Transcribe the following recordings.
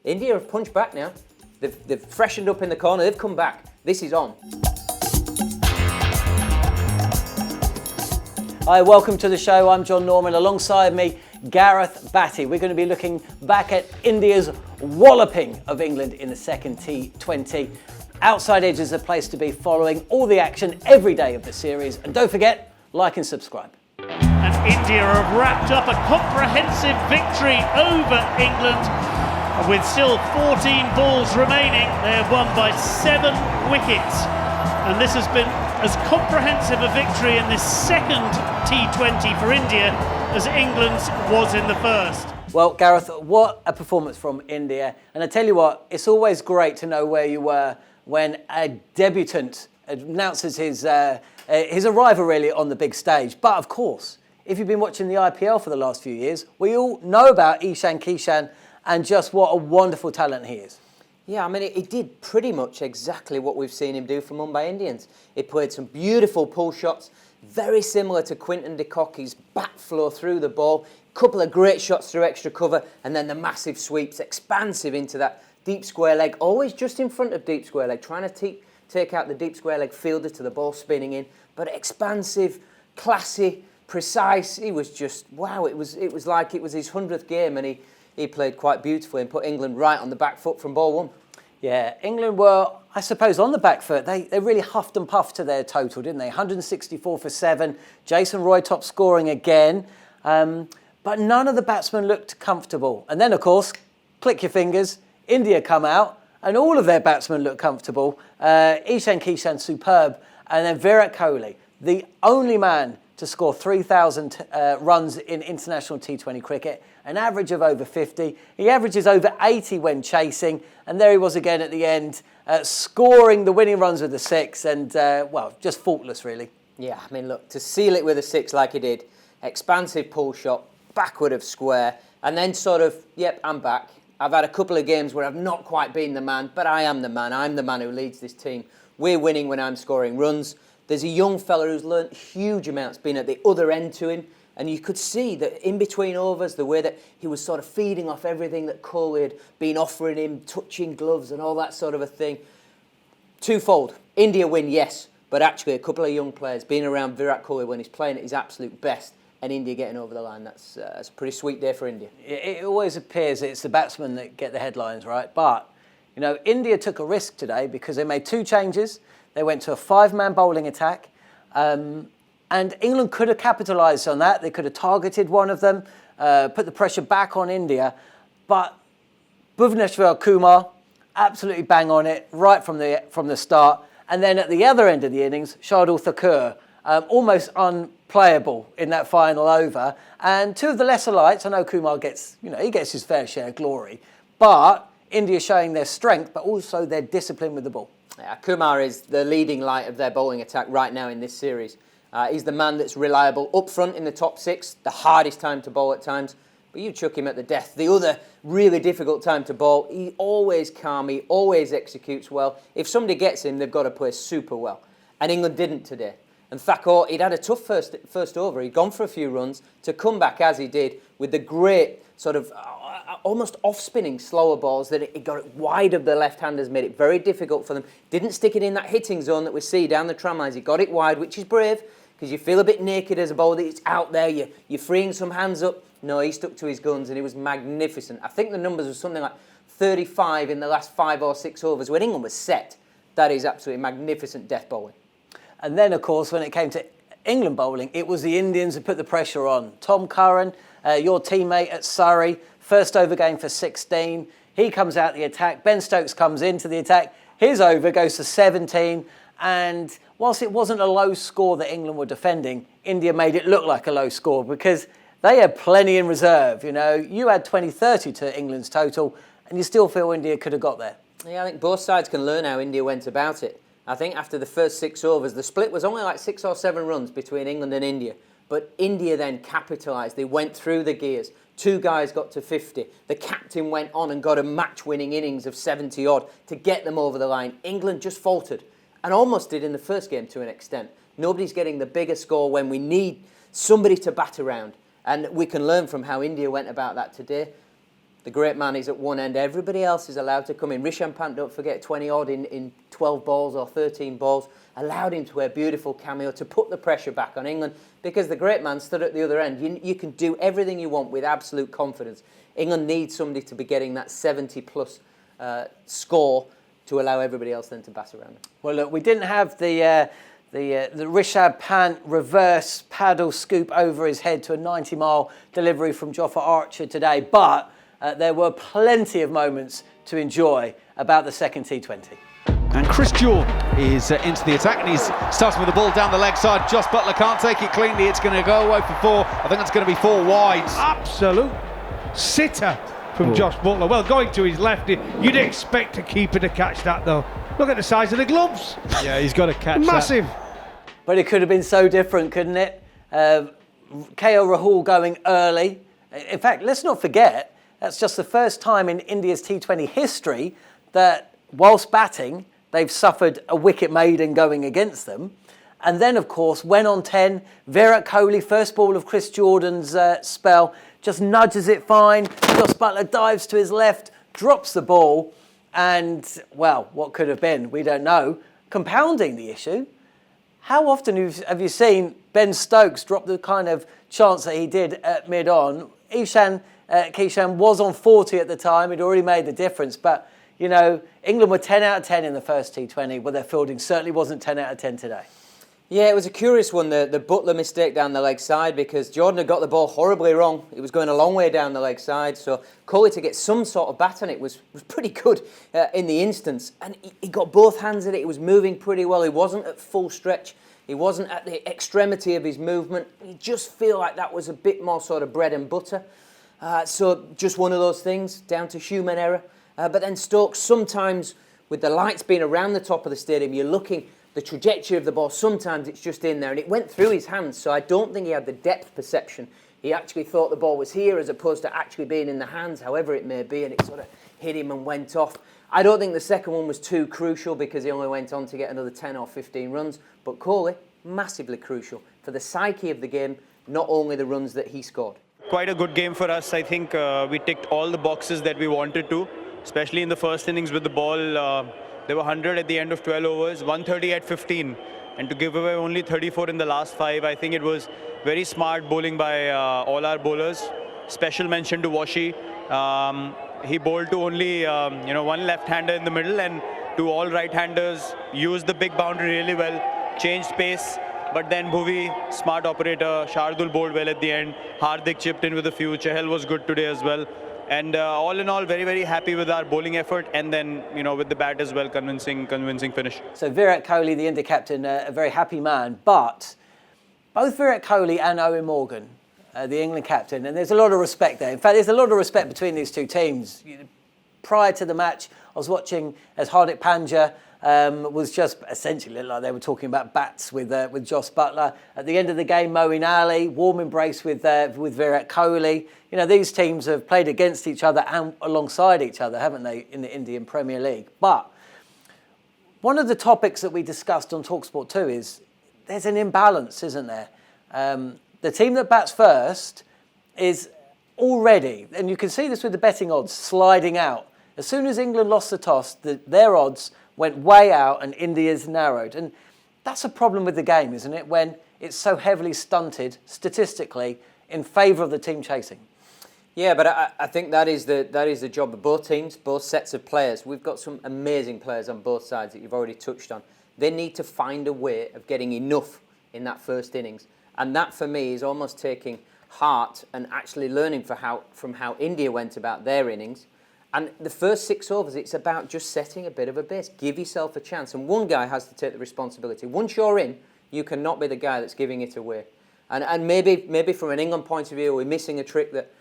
India have punched back now. They've freshened up in the corner. They've come back. This is on. Hi, welcome to the show. I'm John Norman. Alongside me, Gareth Batty. We're going to be looking back at India's walloping of England in the second T20. Outside Edge is a place to be, following all the action every day of the series. And don't forget, like and subscribe. And India have wrapped up a comprehensive victory over England. With still 14 balls remaining, they have won by 7 wickets. And this has been as comprehensive a victory in this second T20 for India as England's was in the first. Well, Gareth, what a performance from India. And I tell you what, it's always great to know where you were when a debutant announces his arrival really on the big stage. But of course, if you've been watching the IPL for the last few years, we all know about Ishan Kishan and just what a wonderful talent he is. Yeah, I mean, he did pretty much exactly what we've seen him do for Mumbai Indians. He played some beautiful pull shots, very similar to Quinton de Kock's bat flow through the ball, couple of great shots through extra cover, and then the massive sweeps, expansive into that deep square leg, always just in front of deep square leg, trying to take out the deep square leg fielder to the ball spinning in, but expansive, classy, precise. He was just, wow, it was like it was his 100th game, and he played quite beautifully and put England right on the back foot from ball one. Yeah, England were, I suppose, on the back foot. They really huffed and puffed to their total, didn't they? 164 for 7. Jason Roy top scoring again. But none of the batsmen looked comfortable. And then, of course, click your fingers, India come out, and all of their batsmen looked comfortable. Ishan Kishan, superb. And then Virat Kohli, the only man to score 3,000 runs in international T20 cricket, an average of over 50. He averages over 80 when chasing, and there he was again at the end, scoring the winning runs with the 6, and, well, just faultless, really. Yeah, I mean, look, to seal it with a 6 like he did, expansive pull shot, backward of square, and then sort of, yep, I'm back. I've had a couple of games where I've not quite been the man, but I am the man. I'm the man who leads this team. We're winning when I'm scoring runs. There's a young fella who's learnt huge amounts, been at the other end to him, and you could see that in between overs, the way that he was sort of feeding off everything that Kohli had been offering him, touching gloves and all that sort of a thing. Twofold. India win, yes, but actually a couple of young players being around Virat Kohli when he's playing at his absolute best, and India getting over the line. That's a pretty sweet day for India. It always appears it's the batsmen that get the headlines, right? But, you know, India took a risk today because they made 2 changes. They went to a 5-man bowling attack. And England could have capitalised on that. They could have targeted one of them, put the pressure back on India. But Bhuvneshwar Kumar, absolutely bang on it right from the start. And then at the other end of the innings, Shardul Thakur, almost unplayable in that final over. And 2 of the lesser lights, I know Kumar gets his fair share of glory, but India showing their strength, but also their discipline with the ball. Yeah, Kumar is the leading light of their bowling attack right now in this series. He's the man that's reliable up front in the top 6, the hardest time to bowl at times, but you chuck him at the death. The other really difficult time to bowl, he always calm, he always executes well. If somebody gets him, they've got to play super well. And England didn't today. And Thakur, he'd had a tough first over. He'd gone for a few runs to come back as he did with the great sort of almost off-spinning slower balls that it got it wide of the left-handers, made it very difficult for them. Didn't stick it in that hitting zone that we see down the tram lines. He got it wide, which is brave, because you feel a bit naked as a bowler. It's out there, you're freeing some hands up. No, he stuck to his guns and he was magnificent. I think the numbers were something like 35 in the last 5 or 6 overs. When England was set, that is absolutely magnificent death bowling. And then, of course, when it came to England bowling, it was the Indians who put the pressure on. Tom Curran, your teammate at Surrey, first over going for 16. He comes out the attack. Ben Stokes comes into the attack. His over goes to 17. And whilst it wasn't a low score that England were defending, India made it look like a low score because they had plenty in reserve. You know, you had 20-30 to England's total, and you still feel India could have got there. Yeah, I think both sides can learn how India went about it. I think after the first 6 overs, the split was only like 6 or 7 runs between England and India. But India then capitalised. They went through the gears. 2 guys got to 50. The captain went on and got a match-winning innings of 70-odd to get them over the line. England just faltered, and almost did in the first game to an extent. Nobody's getting the bigger score when we need somebody to bat around. And we can learn from how India went about that today. The great man is at one end. Everybody else is allowed to come in. Ishan Kishan, don't forget, 20 odd in 12 balls or 13 balls, allowed him to wear beautiful cameo to put the pressure back on England, because the great man stood at the other end. You can do everything you want with absolute confidence. England needs somebody to be getting that 70-plus score to allow everybody else then to bat around them. Well, look, we didn't have the Rishabh Pant reverse paddle scoop over his head to a 90-mile delivery from Jofra Archer today, but there were plenty of moments to enjoy about the second T20. And Chris Jordan is into the attack, and he's starting with the ball down the leg side. Josh Buttler can't take it cleanly. It's going to go away for 4. I think that's going to be 4 wide. Absolute sitter from Josh Buttler. Well, going to his left, you'd expect a keeper to catch that, though. Look at the size of the gloves. Yeah, he's got to catch Massive. that. But it could have been so different, couldn't it? KL Rahul going early. In fact, let's not forget, that's just the first time in India's T20 history that, whilst batting, they've suffered a wicket maiden going against them. And then, of course, when on 10, Virat Kohli, first ball of Chris Jordan's spell, just nudges it fine. Josh Buttler dives to his left, drops the ball, and, well, what could have been? We don't know. Compounding the issue, how often have you seen Ben Stokes drop the kind of chance that he did at mid-on? Ishan Kishan was on 40 at the time. He'd already made the difference. But, you know, England were 10 out of 10 in the first T20, but their fielding certainly wasn't 10 out of 10 today. Yeah, it was a curious one, the Buttler mistake down the leg side, because Jordan had got the ball horribly wrong. It was going a long way down the leg side, so Kohli to get some sort of bat on it was pretty good in the instance. And he got both hands at it. He was moving pretty well. He wasn't at full stretch. He wasn't at the extremity of his movement. You just feel like that was a bit more sort of bread and butter. So just one of those things, down to human error. But then Stokes, sometimes with the lights being around the top of the stadium, you're looking the trajectory of the ball, sometimes it's just in there, and it went through his hands, so I don't think he had the depth perception. He actually thought the ball was here as opposed to actually being in the hands, however it may be, and it sort of hit him and went off. I don't think the second one was too crucial because he only went on to get another 10 or 15 runs, but Kohli, massively crucial for the psyche of the game, not only the runs that he scored. Quite a good game for us. I think we ticked all the boxes that we wanted to, especially in the first innings with the ball. There were 100 at the end of 12 overs, 130 at 15, and to give away only 34 in the last 5, I think it was very smart bowling by all our bowlers. Special mention to Washi. He bowled to only one left-hander in the middle and to all right-handers. Used the big boundary really well, changed pace. But then Bhuvi, smart operator. Shardul bowled well at the end. Hardik chipped in with a few. Chahal was good today as well. And all in all, very, very happy with our bowling effort, and then, with the bat as well, convincing finish. So Virat Kohli, the India captain, a very happy man. But both Virat Kohli and Owen Morgan, the England captain, and there's a lot of respect there. In fact, there's a lot of respect between these two teams. Prior to the match, I was watching as Hardik Pandya was just essentially like they were talking about bats with Josh Buttler. At the end of the game, Moeen Ali, warm embrace with Virat Kohli. These teams have played against each other and alongside each other, haven't they, in the Indian Premier League? But one of the topics that we discussed on talkSPORT 2 is there's an imbalance, isn't there? The team that bats first is already, and you can see this with the betting odds, sliding out. As soon as England lost the toss, their odds went way out and India's narrowed. And that's a problem with the game, isn't it, when it's so heavily stunted statistically in favour of the team chasing? Yeah, but I think that is the job of both teams, both sets of players. We've got some amazing players on both sides that you've already touched on. They need to find a way of getting enough in that first innings. And that, for me, is almost taking heart and actually learning from how India went about their innings. And the first 6 overs, it's about just setting a bit of a base. Give yourself a chance. And one guy has to take the responsibility. Once you're in, you cannot be the guy that's giving it away. And maybe from an England point of view, we're missing a trick that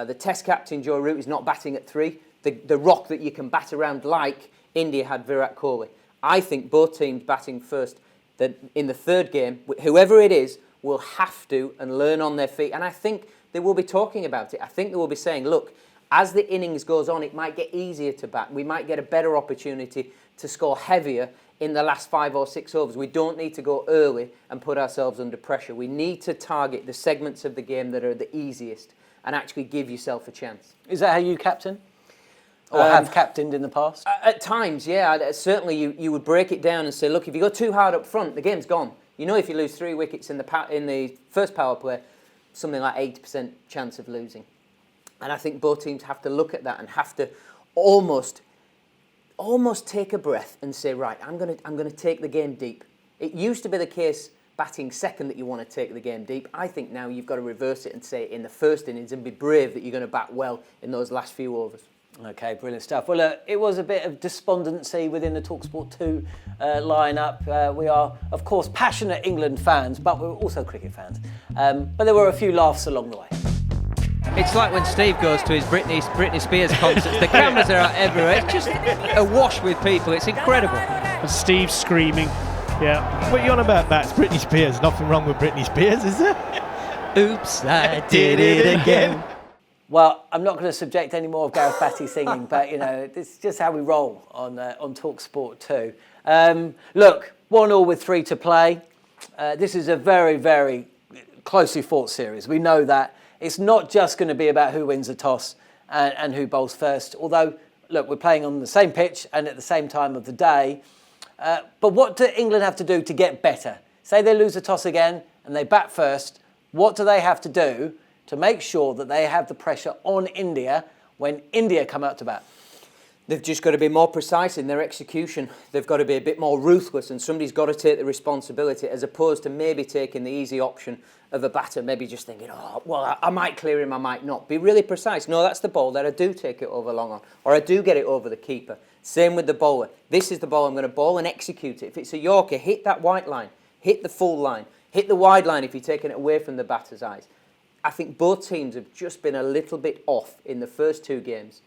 the Test captain, Joe Root, is not batting at 3. The rock that you can bat around like India had Virat Kohli. I think both teams batting first, that in the third game, whoever it is, will have to and learn on their feet. And I think they will be talking about it. I think they will be saying, look, as the innings goes on, it might get easier to bat. We might get a better opportunity to score heavier in the last 5 or 6 overs. We don't need to go early and put ourselves under pressure. We need to target the segments of the game that are the easiest. and actually give yourself a chance. Is that how you captain? Or have captained in the past? At times, yeah. Certainly you would break it down and say, look, if you go too hard up front, the game's gone. You know, if you lose 3 wickets in the first power play, something like 80% chance of losing. And I think both teams have to look at that and have to almost take a breath and say, right, I'm going to take the game deep. It used to be the case batting second that you want to take the game deep. I think now you've got to reverse it and say in the first innings and be brave that you're going to bat well in those last few overs. Okay, brilliant stuff. Well, look, it was a bit of despondency within the talkSPORT 2 lineup. We are, of course, passionate England fans, but we're also cricket fans. But there were a few laughs along the way. It's like when Steve goes to his Britney Spears concerts. The cameras are out everywhere. It's just awash with people. It's incredible. And Steve screaming. Yeah. What are you on about, Matt? It's Britney Spears. Nothing wrong with Britney Spears, is there? Oops, I did it again. Well, I'm not going to subject any more of Gareth Batty singing, but, you know, this is just how we roll on talkSPORT 2. Look, 1-1 with 3 to play. This is a very, very closely fought series. We know that. It's not just going to be about who wins the toss and who bowls first. Although, look, we're playing on the same pitch and at the same time of the day. But what do England have to do to get better? Say they lose the toss again and they bat first. What do they have to do to make sure that they have the pressure on India when India come out to bat? They've just got to be more precise in their execution. They've got to be a bit more ruthless, and somebody's got to take the responsibility as opposed to maybe taking the easy option of a batter, maybe just thinking, oh, well, I might clear him, I might not. Be really precise. No, that's the ball that I do take it over long on, or I do get it over the keeper. Same with the bowler. This is the ball I'm going to bowl and execute it. If it's a Yorker, hit that white line, hit the full line, hit the wide line if you're taking it away from the batter's eyes. I think both teams have just been a little bit off in the first 2 games,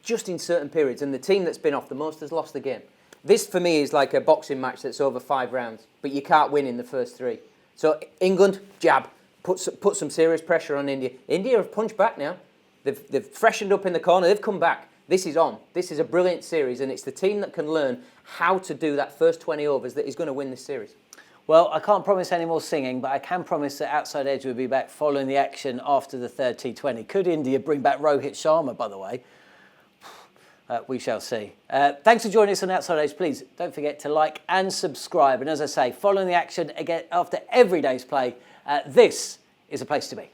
just in certain periods. And the team that's been off the most has lost the game. This, for me, is like a boxing match that's over 5 rounds, but you can't win in the first 3. So England, jab, put some serious pressure on India. India have punched back now. They've freshened up in the corner. They've come back. This is on. This is a brilliant series, and it's the team that can learn how to do that first 20 overs that is going to win this series. Well, I can't promise any more singing, but I can promise that Outside Edge will be back following the action after the 3rd T20. Could India bring back Rohit Sharma, by the way? We shall see. Thanks for joining us on Outside Edge. Please don't forget to like and subscribe. And as I say, following the action again after every day's play, this is a place to be.